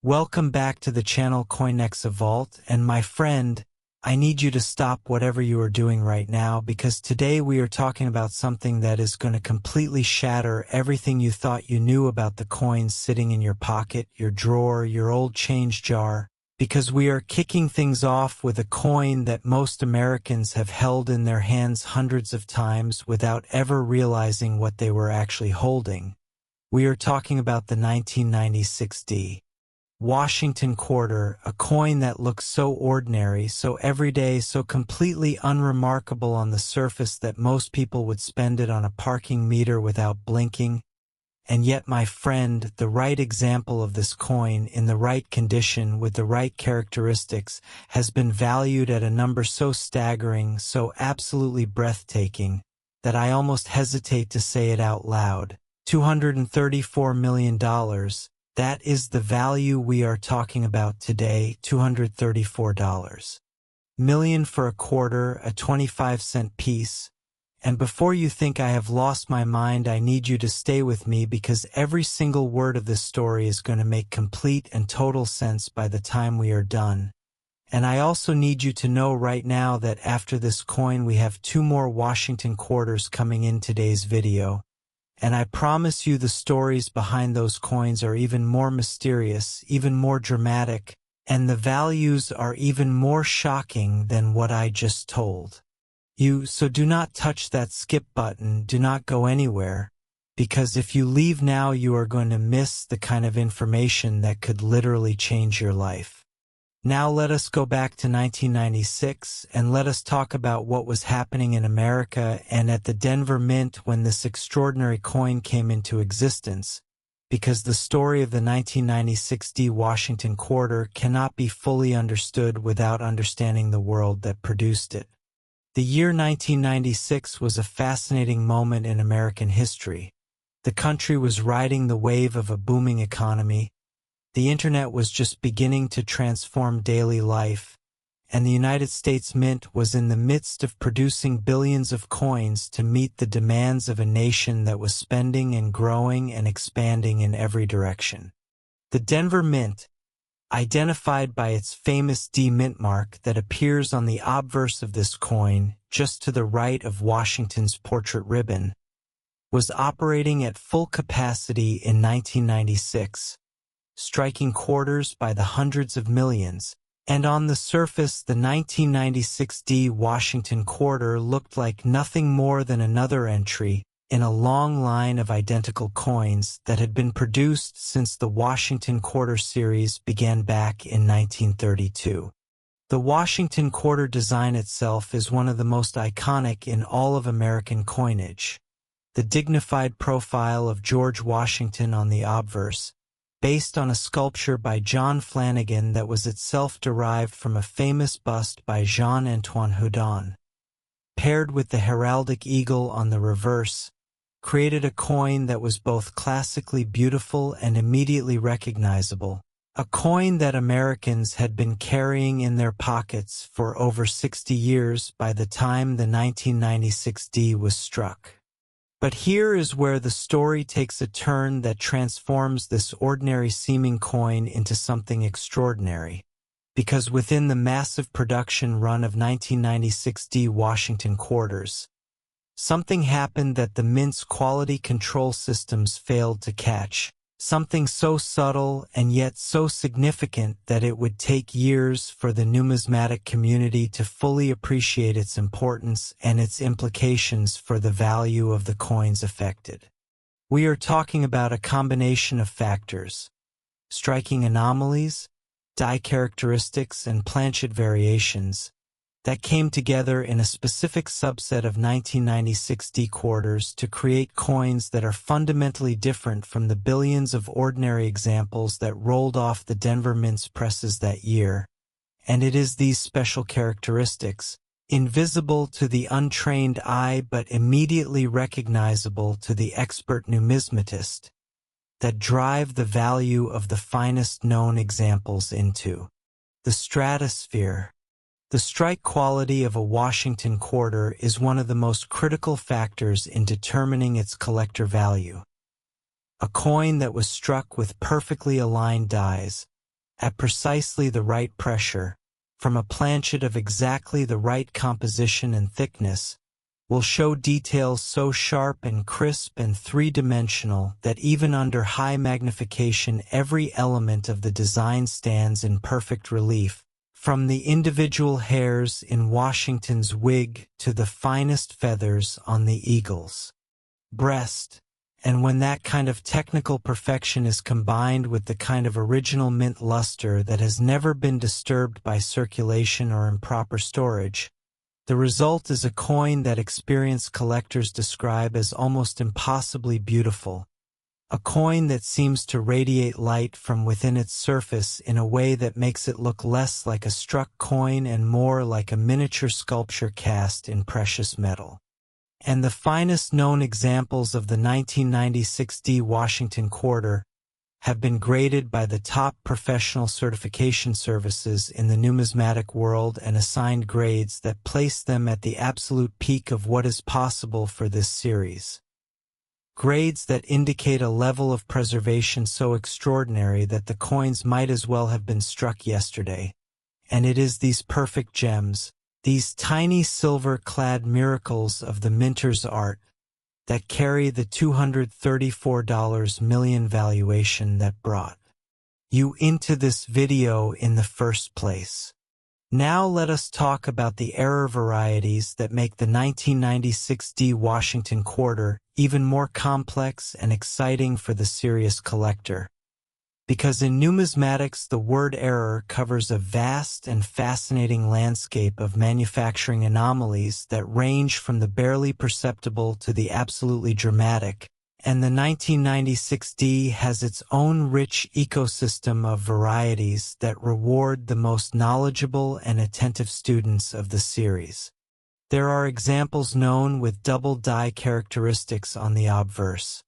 Welcome back to the channel Coinexa Vault, and my friend, I need you to stop whatever you are doing right now because today we are talking about something that is going to completely shatter everything you thought you knew about the coins sitting in your pocket, your drawer, your old change jar, because we are kicking things off with a coin that most Americans have held in their hands hundreds of times without ever realizing what they were actually holding. We are talking about the 1996 Washington quarter, a coin that looks so ordinary, so everyday, so completely unremarkable on the surface that most people would spend it on a parking meter without blinking. And yet, my friend, the right example of this coin in the right condition with the right characteristics has been valued at a number so staggering, so absolutely breathtaking, that I almost hesitate to say it out loud. $234 million. That is the value we are talking about today, $234 million for a quarter, a 25-cent piece. And before you think I have lost my mind, I need you to stay with me because every single word of this story is going to make complete and total sense by the time we are done. And I also need you to know right now that after this coin we have 2 more Washington quarters coming in today's video. And I promise you the stories behind those coins are even more mysterious, even more dramatic, and the values are even more shocking than what I just told you. So do not touch that skip button, do not go anywhere, because if you leave now you are going to miss the kind of information that could literally change your life. Now let us go back to 1996 and let us talk about what was happening in America and at the Denver Mint when this extraordinary coin came into existence, because the story of the 1996 Washington quarter cannot be fully understood without understanding the world that produced it. The year 1996 was a fascinating moment in American history. The country was riding the wave of a booming economy. The internet was just beginning to transform daily life, and the United States Mint was in the midst of producing billions of coins to meet the demands of a nation that was spending and growing and expanding in every direction. The Denver Mint, identified by its famous D mint mark that appears on the obverse of this coin, just to the right of Washington's portrait ribbon, was operating at full capacity in 1996. Striking quarters by the hundreds of millions, and on the surface the 1996 Washington quarter looked like nothing more than another entry in a long line of identical coins that had been produced since the Washington quarter series began back in 1932. The Washington quarter design itself is one of the most iconic in all of American coinage. The dignified profile of George Washington on the obverse, based on a sculpture by John Flanagan that was itself derived from a famous bust by Jean-Antoine Houdon, paired with the heraldic eagle on the reverse, created a coin that was both classically beautiful and immediately recognizable, a coin that Americans had been carrying in their pockets for over 60 years by the time the 1996 was struck. But here is where the story takes a turn that transforms this ordinary-seeming coin into something extraordinary, because within the massive production run of 1996 Washington quarters, something happened that the Mint's quality control systems failed to catch, something so subtle and yet so significant that it would take years for the numismatic community to fully appreciate its importance and its implications for the value of the coins affected. We are talking about a combination of factors: striking anomalies, die characteristics, and planchet variations that came together in a specific subset of 1996 quarters to create coins that are fundamentally different from the billions of ordinary examples that rolled off the Denver Mint's presses that year. And it is these special characteristics, invisible to the untrained eye but immediately recognizable to the expert numismatist, that drive the value of the finest known examples into the stratosphere. The strike quality of a Washington quarter is one of the most critical factors in determining its collector value. A coin that was struck with perfectly aligned dies, at precisely the right pressure, from a planchet of exactly the right composition and thickness, will show details so sharp and crisp and three-dimensional that even under high magnification every element of the design stands in perfect relief, from the individual hairs in Washington's wig to the finest feathers on the eagle's breast. And when that kind of technical perfection is combined with the kind of original mint luster that has never been disturbed by circulation or improper storage, the result is a coin that experienced collectors describe as almost impossibly beautiful, a coin that seems to radiate light from within its surface in a way that makes it look less like a struck coin and more like a miniature sculpture cast in precious metal. And the finest known examples of the 1996 D Washington quarter have been graded by the top professional certification services in the numismatic world and assigned grades that place them at the absolute peak of what is possible for this series. Grades that indicate a level of preservation so extraordinary that the coins might as well have been struck yesterday. And it is these perfect gems, these tiny silver-clad miracles of the minter's art, that carry the $234 million valuation that brought you into this video in the first place. Now let us talk about the error varieties that make the 1996 D Washington quarter even more complex and exciting for the serious collector. Because in numismatics the word error covers a vast and fascinating landscape of manufacturing anomalies that range from the barely perceptible to the absolutely dramatic, and the 1996 D has its own rich ecosystem of varieties that reward the most knowledgeable and attentive students of the series. There are examples known with double die characteristics on the obverse,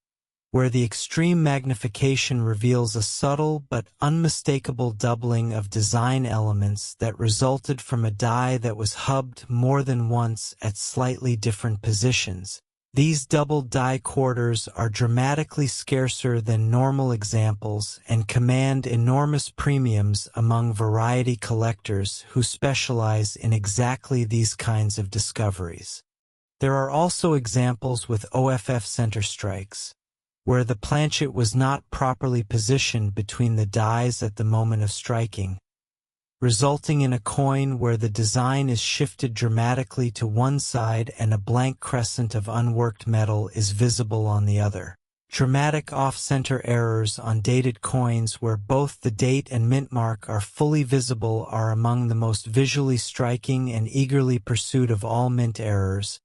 where the extreme magnification reveals a subtle but unmistakable doubling of design elements that resulted from a die that was hubbed more than once at slightly different positions. These double die quarters are dramatically scarcer than normal examples and command enormous premiums among variety collectors who specialize in exactly these kinds of discoveries. There are also examples with OFF center strikes, where the planchet was not properly positioned between the dies at the moment of striking, resulting in a coin where the design is shifted dramatically to one side and a blank crescent of unworked metal is visible on the other. Dramatic off-center errors on dated coins where both the date and mint mark are fully visible are among the most visually striking and eagerly pursued of all mint errors,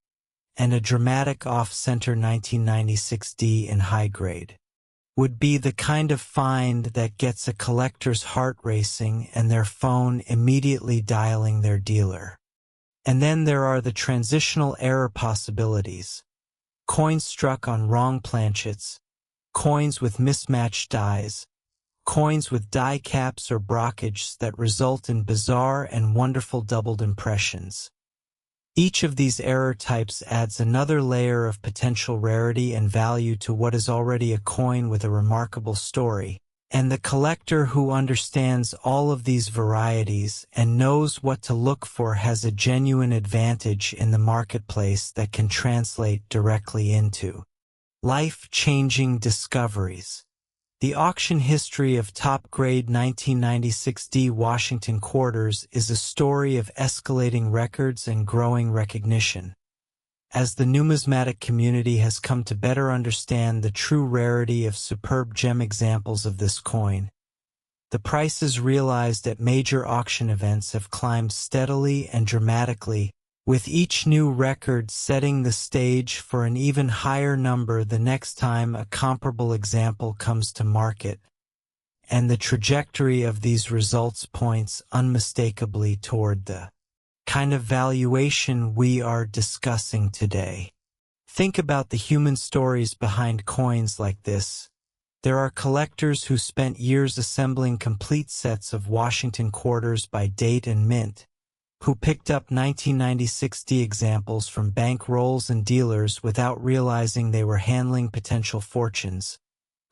and a dramatic off-center 1996 D in high grade would be the kind of find that gets a collector's heart racing and their phone immediately dialing their dealer. And then there are the transitional error possibilities. Coins struck on wrong planchets, coins with mismatched dies, coins with die caps or brockages that result in bizarre and wonderful doubled impressions. Each of these error types adds another layer of potential rarity and value to what is already a coin with a remarkable story, and the collector who understands all of these varieties and knows what to look for has a genuine advantage in the marketplace that can translate directly into life-changing discoveries. The auction history of top-grade 1996 D Washington quarters is a story of escalating records and growing recognition. As the numismatic community has come to better understand the true rarity of superb gem examples of this coin, the prices realized at major auction events have climbed steadily and dramatically, with each new record setting the stage for an even higher number the next time a comparable example comes to market. And the trajectory of these results points unmistakably toward the kind of valuation we are discussing today. Think about the human stories behind coins like this. There are collectors who spent years assembling complete sets of Washington quarters by date and mint, who picked up 1996 D examples from bank rolls and dealers without realizing they were handling potential fortunes,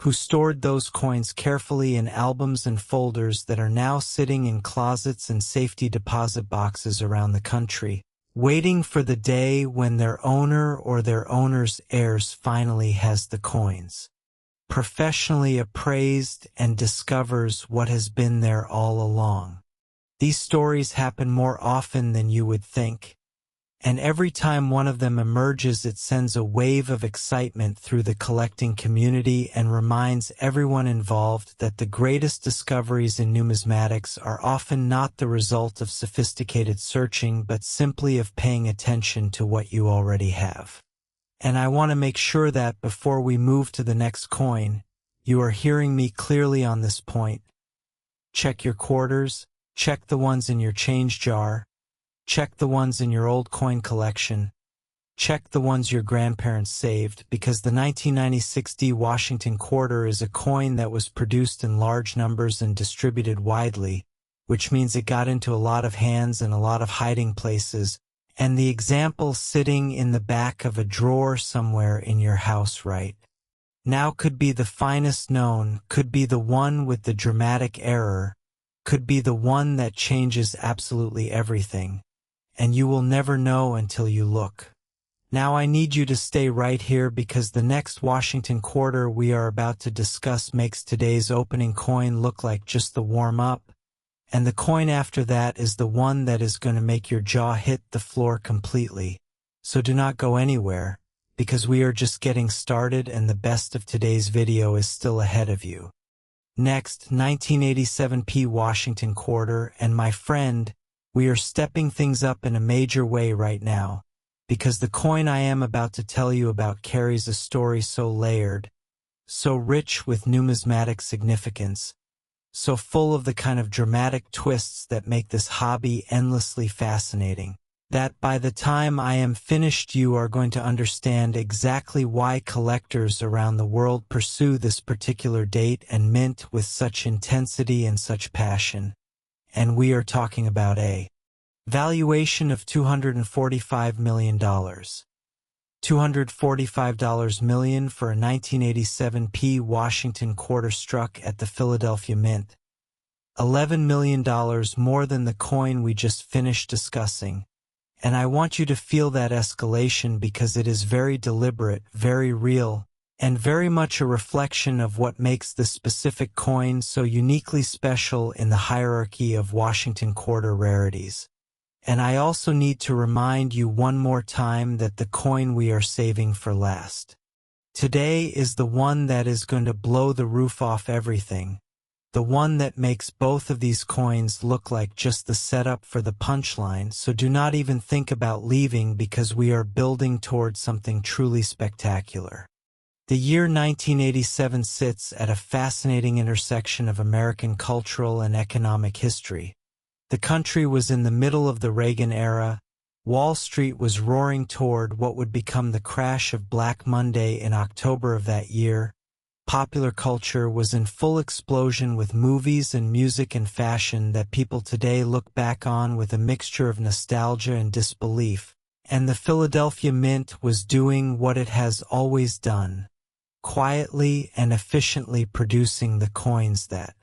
who stored those coins carefully in albums and folders that are now sitting in closets and safety deposit boxes around the country, waiting for the day when their owner or their owner's heirs finally has the coins, professionally appraised, and discovers what has been there all along. These stories happen more often than you would think, and every time one of them emerges, it sends a wave of excitement through the collecting community and reminds everyone involved that the greatest discoveries in numismatics are often not the result of sophisticated searching but simply of paying attention to what you already have. And I want to make sure that before we move to the next coin, you are hearing me clearly on this point. Check your quarters, check the ones in your change jar, check the ones in your old coin collection, check the ones your grandparents saved, because the 1996 D Washington quarter is a coin that was produced in large numbers and distributed widely, which means it got into a lot of hands and a lot of hiding places, and the example sitting in the back of a drawer somewhere in your house right now could be the finest known, could be the one with the dramatic error, could be the one that changes absolutely everything, and you will never know until you look. Now I need you to stay right here because the next Washington quarter we are about to discuss makes today's opening coin look like just the warm-up, and the coin after that is the one that is going to make your jaw hit the floor completely. So do not go anywhere, because we are just getting started and the best of today's video is still ahead of you. Next, 1987 P Washington quarter, and my friend, we are stepping things up in a major way right now, because the coin I am about to tell you about carries a story so layered, so rich with numismatic significance, so full of the kind of dramatic twists that make this hobby endlessly fascinating, that by the time I am finished you are going to understand exactly why collectors around the world pursue this particular date and mint with such intensity and such passion. And we are talking about a valuation of $245 million. $245 million for a 1987 P Washington quarter struck at the Philadelphia Mint. $11 million more than the coin we just finished discussing. And I want you to feel that escalation because it is very deliberate, very real, and very much a reflection of what makes this specific coin so uniquely special in the hierarchy of Washington quarter rarities. And I also need to remind you one more time that the coin we are saving for last today is the one that is going to blow the roof off everything, the one that makes both of these coins look like just the setup for the punchline, so do not even think about leaving because we are building towards something truly spectacular. The year 1987 sits at a fascinating intersection of American cultural and economic history. The country was in the middle of the Reagan era. Wall Street was roaring toward what would become the crash of Black Monday in October of that year. Popular culture was in full explosion with movies and music and fashion that people today look back on with a mixture of nostalgia and disbelief. And the Philadelphia Mint was doing what it has always done, quietly and efficiently producing the coins that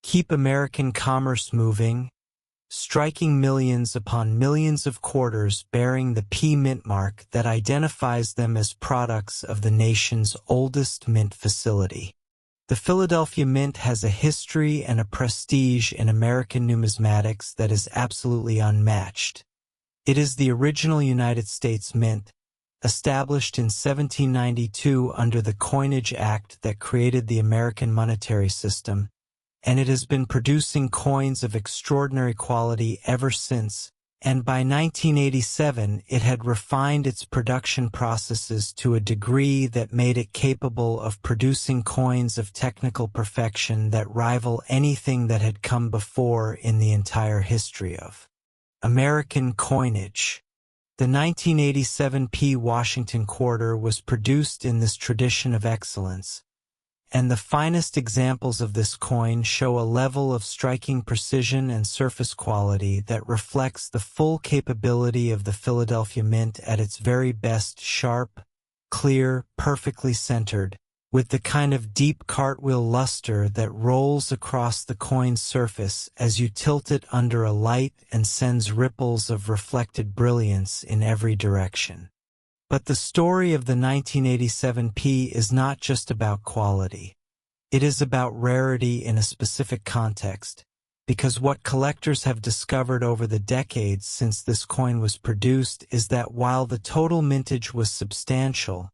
keep American commerce moving, striking millions upon millions of quarters bearing the P Mint mark that identifies them as products of the nation's oldest mint facility. The Philadelphia Mint has a history and a prestige in American numismatics that is absolutely unmatched. It is the original United States Mint, established in 1792 under the Coinage Act that created the American monetary system, and it has been producing coins of extraordinary quality ever since, and by 1987 it had refined its production processes to a degree that made it capable of producing coins of technical perfection that rival anything that had come before in the entire history of American coinage. The 1987 P Washington quarter was produced in this tradition of excellence, and the finest examples of this coin show a level of striking precision and surface quality that reflects the full capability of the Philadelphia Mint at its very best: sharp, clear, perfectly centered, with the kind of deep cartwheel luster that rolls across the coin's surface as you tilt it under a light and sends ripples of reflected brilliance in every direction. But the story of the 1987p is not just about quality. It is about rarity in a specific context, because what collectors have discovered over the decades since this coin was produced is that while the total mintage was substantial,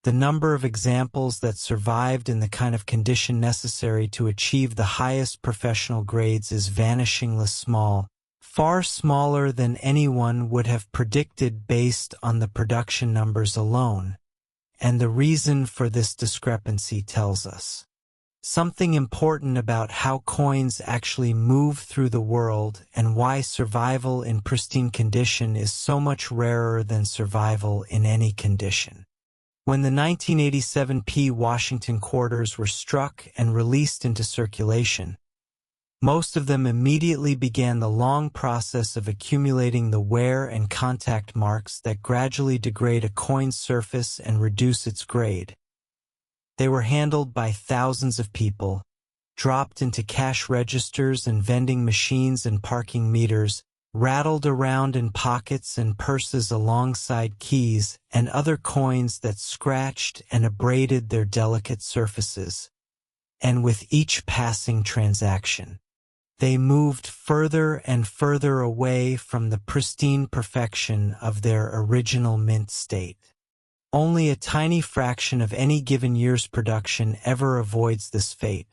the number of examples that survived in the kind of condition necessary to achieve the highest professional grades is vanishingly small, far smaller than anyone would have predicted based on the production numbers alone. And the reason for this discrepancy tells us something important about how coins actually move through the world and why survival in pristine condition is so much rarer than survival in any condition. When the 1987p Washington quarters were struck and released into circulation, most of them immediately began the long process of accumulating the wear and contact marks that gradually degrade a coin's surface and reduce its grade. They were handled by thousands of people, dropped into cash registers and vending machines and parking meters, rattled around in pockets and purses alongside keys and other coins that scratched and abraded their delicate surfaces. And with each passing transaction, they moved further and further away from the pristine perfection of their original mint state. Only a tiny fraction of any given year's production ever avoids this fate.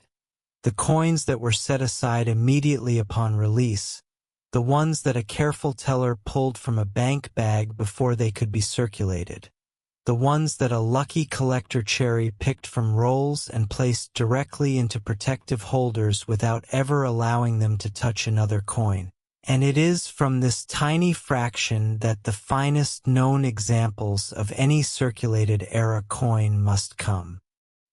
The coins that were set aside immediately upon release, the ones that a careful teller pulled from a bank bag before they could be circulated, the ones that a lucky collector cherry-picked from rolls and placed directly into protective holders without ever allowing them to touch another coin. And it is from this tiny fraction that the finest known examples of any circulated era coin must come.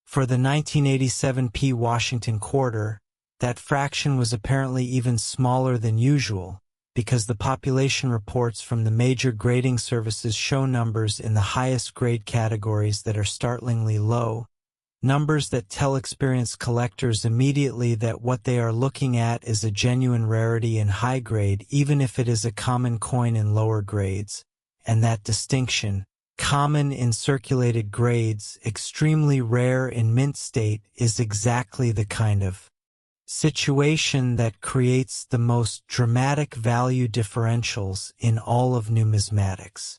For the 1987p Washington quarter, that fraction was apparently even smaller than usual, because the population reports from the major grading services show numbers in the highest grade categories that are startlingly low, numbers that tell experienced collectors immediately that what they are looking at is a genuine rarity in high grade even if it is a common coin in lower grades, and that distinction, common in circulated grades, extremely rare in mint state, is exactly the kind of situation that creates the most dramatic value differentials in all of numismatics.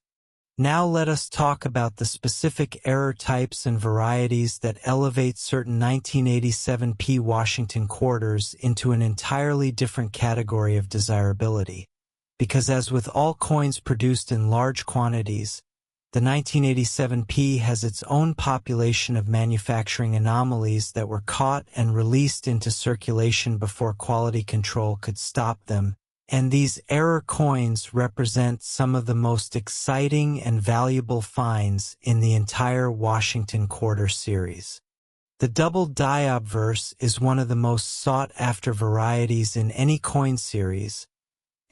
Now let us talk about the specific error types and varieties that elevate certain 1987p Washington quarters into an entirely different category of desirability. Because as with all coins produced in large quantities, the 1987p has its own population of manufacturing anomalies that were caught and released into circulation before quality control could stop them. And these error coins represent some of the most exciting and valuable finds in the entire Washington quarter series. The double die obverse is one of the most sought-after varieties in any coin series,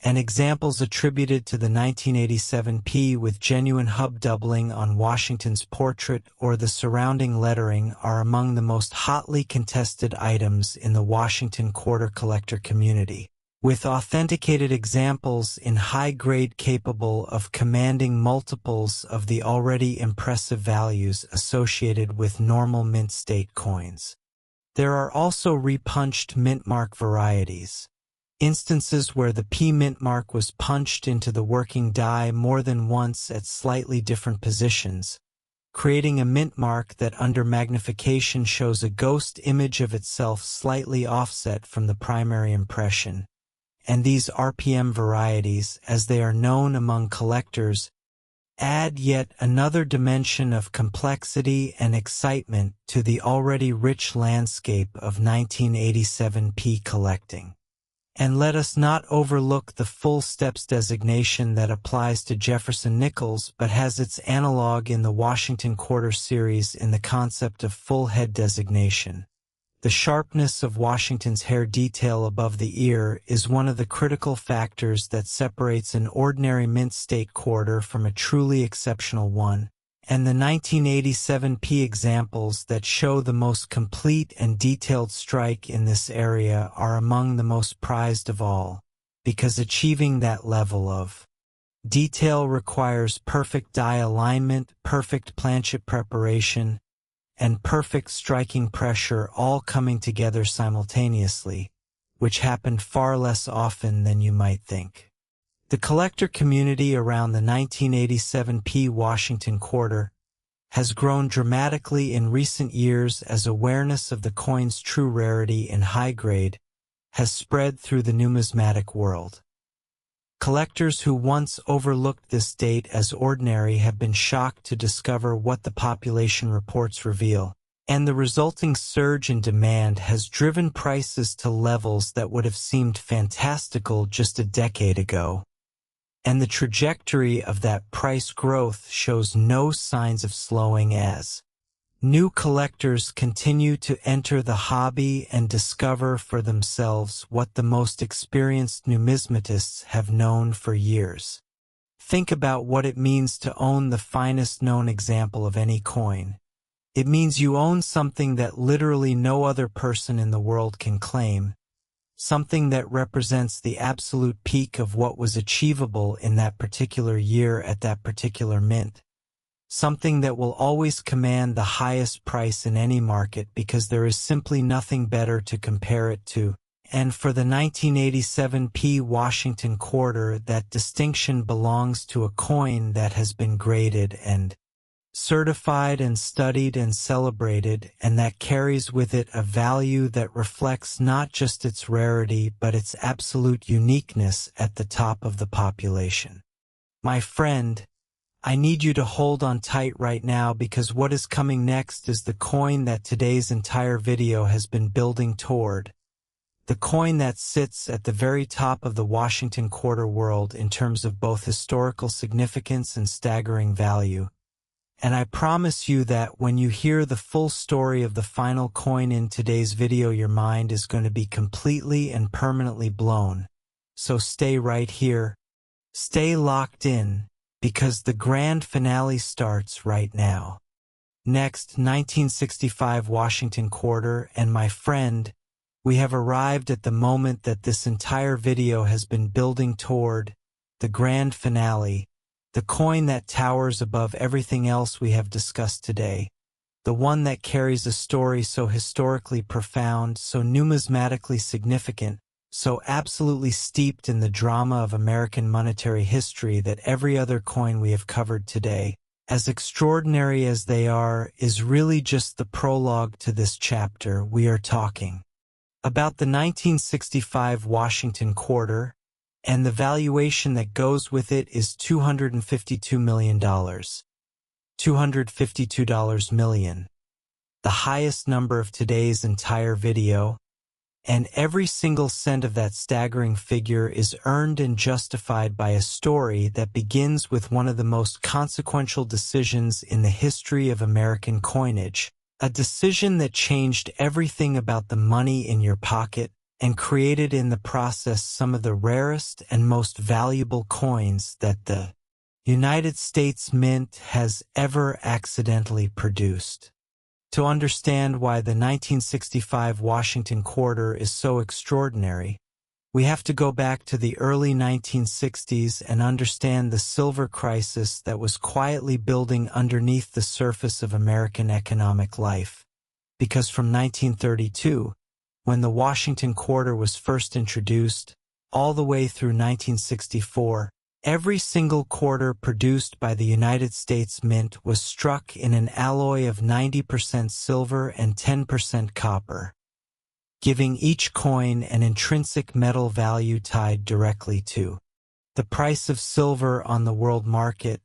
and examples attributed to the 1987p with genuine hub doubling on Washington's portrait or the surrounding lettering are among the most hotly contested items in the Washington quarter collector community, with authenticated examples in high grade capable of commanding multiples of the already impressive values associated with normal mint state coins. There are also repunched mint mark varieties, instances where the P mint mark was punched into the working die more than once at slightly different positions, creating a mint mark that under magnification shows a ghost image of itself slightly offset from the primary impression. And these RPM varieties, as they are known among collectors, add yet another dimension of complexity and excitement to the already rich landscape of 1987p collecting. And let us not overlook the full steps designation that applies to Jefferson nickels but has its analog in the Washington quarter series in the concept of full head designation. The sharpness of Washington's hair detail above the ear is one of the critical factors that separates an ordinary mint state quarter from a truly exceptional one, And the 1987p examples that show the most complete and detailed strike in this area are among the most prized of all, because achieving that level of detail requires perfect die alignment, perfect planchet preparation, and perfect striking pressure all coming together simultaneously, which happened far less often than you might think. The collector community around the 1987p Washington Quarter has grown dramatically in recent years as awareness of the coin's true rarity and high grade has spread through the numismatic world. Collectors who once overlooked this date as ordinary have been shocked to discover what the population reports reveal, and the resulting surge in demand has driven prices to levels that would have seemed fantastical just a decade ago. And the trajectory of that price growth shows no signs of slowing as new collectors continue to enter the hobby and discover for themselves what the most experienced numismatists have known for years. Think about what it means to own the finest known example of any coin. It means you own something that literally no other person in the world can claim, something that represents the absolute peak of what was achievable in that particular year at that particular mint. Something that will always command the highest price in any market because there is simply nothing better to compare it to. And for the 1987p Washington Quarter, that distinction belongs to a coin that has been graded and certified and studied and celebrated, and that carries with it a value that reflects not just its rarity but its absolute uniqueness at the top of the population. My friend, I need you to hold on tight right now because what is coming next is the coin that today's entire video has been building toward. The coin that sits at the very top of the Washington Quarter world in terms of both historical significance and staggering value. And I promise you that when you hear the full story of the final coin in today's video, your mind is going to be completely and permanently blown. So stay right here. Stay locked in, because the grand finale starts right now. Next, 1965 Washington Quarter, and my friend, we have arrived at the moment that this entire video has been building toward, the grand finale. The coin that towers above everything else we have discussed today, the one that carries a story so historically profound, so numismatically significant, so absolutely steeped in the drama of American monetary history that every other coin we have covered today, as extraordinary as they are, is really just the prologue to this chapter. We are talking about the 1965 Washington Quarter, and the valuation that goes with it is $252 million. $252 million. The highest number of today's entire video, and every single cent of that staggering figure is earned and justified by a story that begins with one of the most consequential decisions in the history of American coinage, a decision that changed everything about the money in your pocket, and created in the process some of the rarest and most valuable coins that the United States Mint has ever accidentally produced. To understand why the 1965 Washington Quarter is so extraordinary, we have to go back to the early 1960s and understand the silver crisis that was quietly building underneath the surface of American economic life. Because from 1932, when the Washington Quarter was first introduced, all the way through 1964, every single quarter produced by the United States Mint was struck in an alloy of 90% silver and 10% copper, giving each coin an intrinsic metal value tied directly to the price of silver on the world market.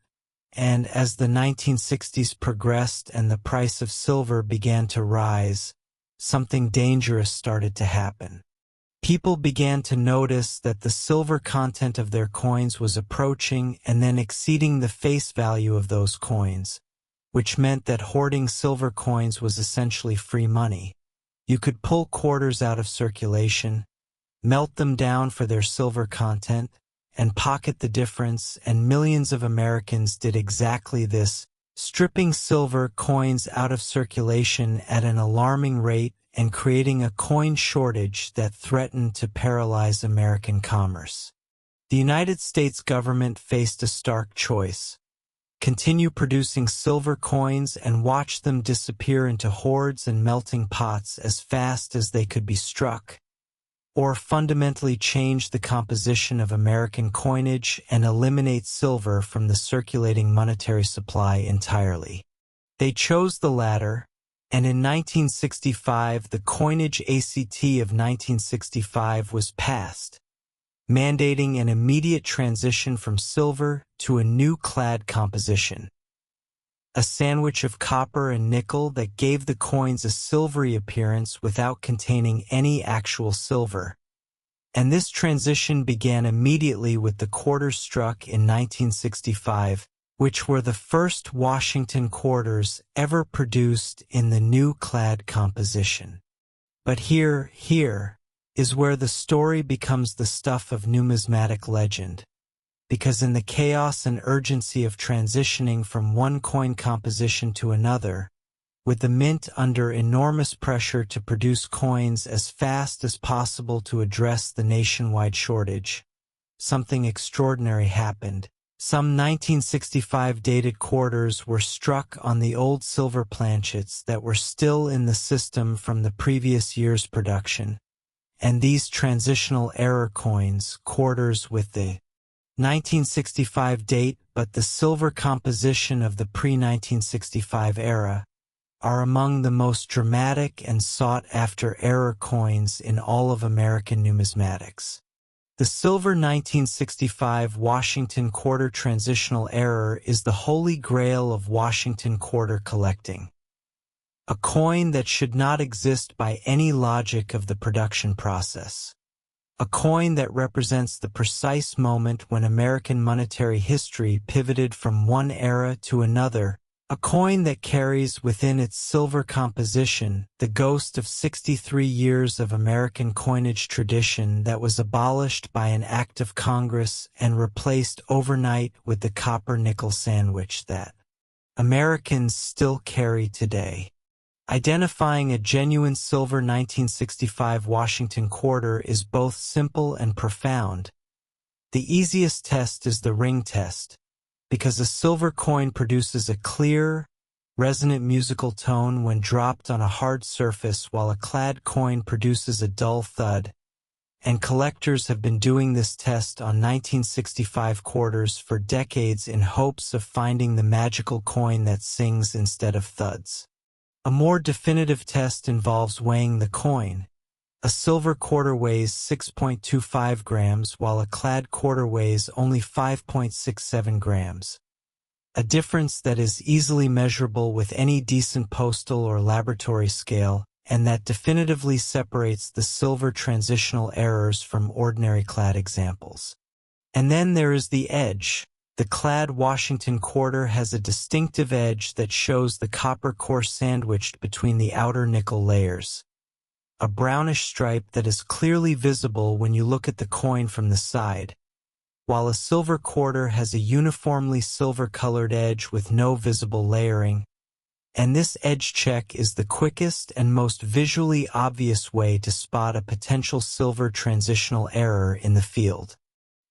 And as the 1960s progressed and the price of silver began to rise, something dangerous started to happen. People began to notice that the silver content of their coins was approaching and then exceeding the face value of those coins, which meant that hoarding silver coins was essentially free money. You could pull quarters out of circulation, melt them down for their silver content, and pocket the difference, and millions of Americans did exactly this stripping silver coins out of circulation at an alarming rate and creating a coin shortage that threatened to paralyze American commerce. The United States government faced a stark choice: continue producing silver coins and watch them disappear into hoards and melting pots as fast as they could be struck, or fundamentally change the composition of American coinage and eliminate silver from the circulating monetary supply entirely. They chose the latter, and in 1965 the Coinage Act of 1965 was passed, mandating an immediate transition from silver to a new clad composition, a sandwich of copper and nickel that gave the coins a silvery appearance without containing any actual silver. And this transition began immediately with the quarters struck in 1965, which were the first Washington quarters ever produced in the new clad composition. But here is where the story becomes the stuff of numismatic legend, because in the chaos and urgency of transitioning from one coin composition to another, with the mint under enormous pressure to produce coins as fast as possible to address the nationwide shortage, something extraordinary happened. Some 1965 dated quarters were struck on the old silver planchets that were still in the system from the previous year's production, and these transitional error coins, quarters with the 1965 date but the silver composition of the pre-1965 era, are among the most dramatic and sought-after error coins in all of American numismatics. The silver 1965 Washington quarter transitional error is the holy grail of Washington quarter collecting, a coin that should not exist by any logic of the production process. A coin that represents the precise moment when American monetary history pivoted from one era to another, a coin that carries within its silver composition the ghost of 63 years of American coinage tradition that was abolished by an act of Congress and replaced overnight with the copper-nickel sandwich that Americans still carry today. Identifying a genuine silver 1965 Washington quarter is both simple and profound. The easiest test is the ring test, because a silver coin produces a clear, resonant musical tone when dropped on a hard surface while a clad coin produces a dull thud, and collectors have been doing this test on 1965 quarters for decades in hopes of finding the magical coin that sings instead of thuds. A more definitive test involves weighing the coin. A silver quarter weighs 6.25 grams while a clad quarter weighs only 5.67 grams. A difference that is easily measurable with any decent postal or laboratory scale, and that definitively separates the silver transitional errors from ordinary clad examples. And then there is the edge. The clad Washington quarter has a distinctive edge that shows the copper core sandwiched between the outer nickel layers, a brownish stripe that is clearly visible when you look at the coin from the side, while a silver quarter has a uniformly silver-colored edge with no visible layering, and this edge check is the quickest and most visually obvious way to spot a potential silver transitional error in the field.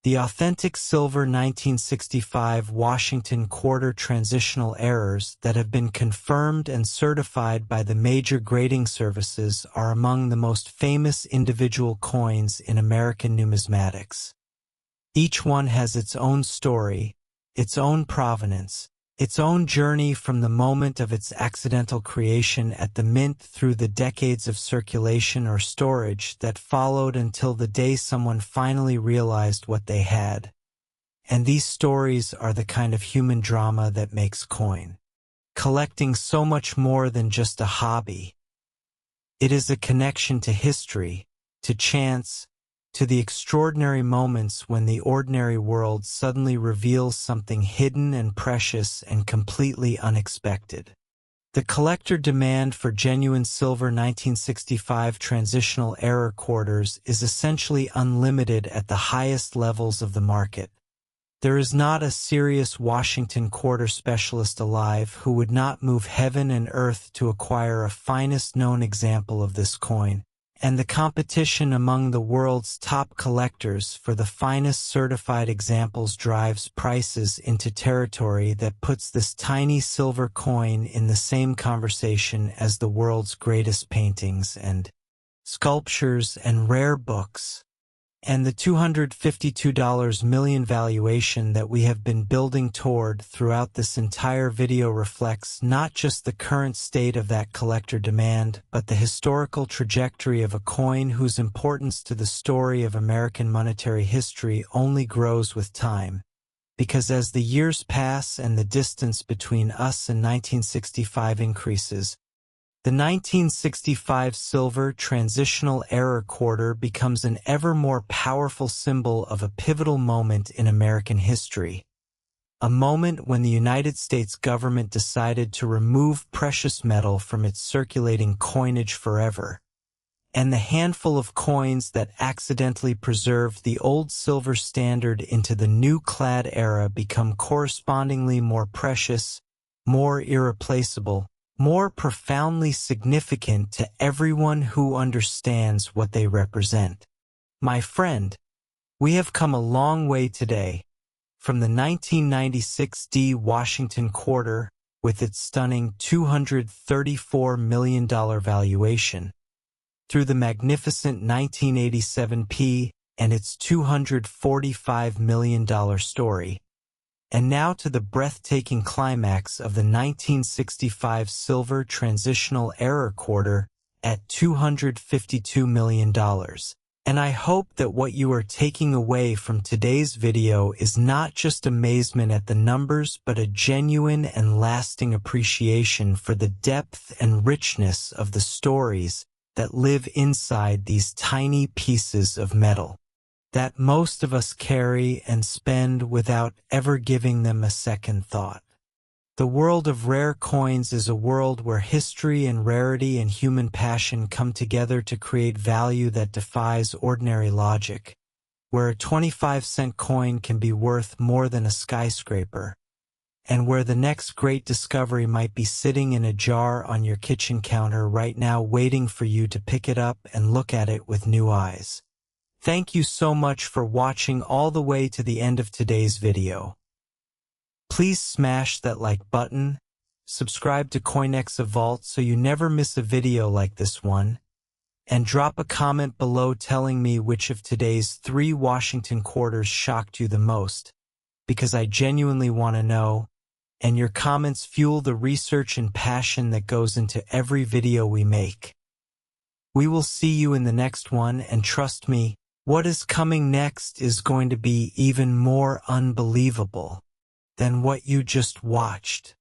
The authentic silver 1965 Washington quarter transitional errors that have been confirmed and certified by the major grading services are among the most famous individual coins in American numismatics. Each one has its own story, its own provenance, its own journey from the moment of its accidental creation at the mint through the decades of circulation or storage that followed until the day someone finally realized what they had. And these stories are the kind of human drama that makes coin collecting so much more than just a hobby. It is a connection to history, to chance, to the extraordinary moments when the ordinary world suddenly reveals something hidden and precious and completely unexpected. The collector demand for genuine silver 1965 transitional error quarters is essentially unlimited at the highest levels of the market. There is not a serious Washington quarter specialist alive who would not move heaven and earth to acquire a finest known example of this coin, and the competition among the world's top collectors for the finest certified examples drives prices into territory that puts this tiny silver coin in the same conversation as the world's greatest paintings and sculptures and rare books. And the $252 million valuation that we have been building toward throughout this entire video reflects not just the current state of that collector demand, but the historical trajectory of a coin whose importance to the story of American monetary history only grows with time. Because as the years pass and the distance between us and 1965 increases, the 1965 Silver Transitional Error quarter becomes an ever more powerful symbol of a pivotal moment in American history. A moment when the United States government decided to remove precious metal from its circulating coinage forever. And the handful of coins that accidentally preserved the old silver standard into the new clad era become correspondingly more precious, more irreplaceable, more profoundly significant to everyone who understands what they represent. My friend, we have come a long way today, from the 1996 Washington quarter, with its stunning $234 million valuation, through the magnificent 1987 P and its $245 million story, and now to the breathtaking climax of the 1965 Silver Transitional Error quarter at $252 million. And I hope that what you are taking away from today's video is not just amazement at the numbers, but a genuine and lasting appreciation for the depth and richness of the stories that live inside these tiny pieces of metal that most of us carry and spend without ever giving them a second thought. The world of rare coins is a world where history and rarity and human passion come together to create value that defies ordinary logic, where a 25-cent coin can be worth more than a skyscraper, and where the next great discovery might be sitting in a jar on your kitchen counter right now waiting for you to pick it up and look at it with new eyes. Thank you so much for watching all the way to the end of today's video. Please smash that like button, subscribe to CoinEx Vault so you never miss a video like this one, and drop a comment below telling me which of today's 3 Washington quarters shocked you the most, because I genuinely want to know, and your comments fuel the research and passion that goes into every video we make. We will see you in the next one, and trust me, what is coming next is going to be even more unbelievable than what you just watched.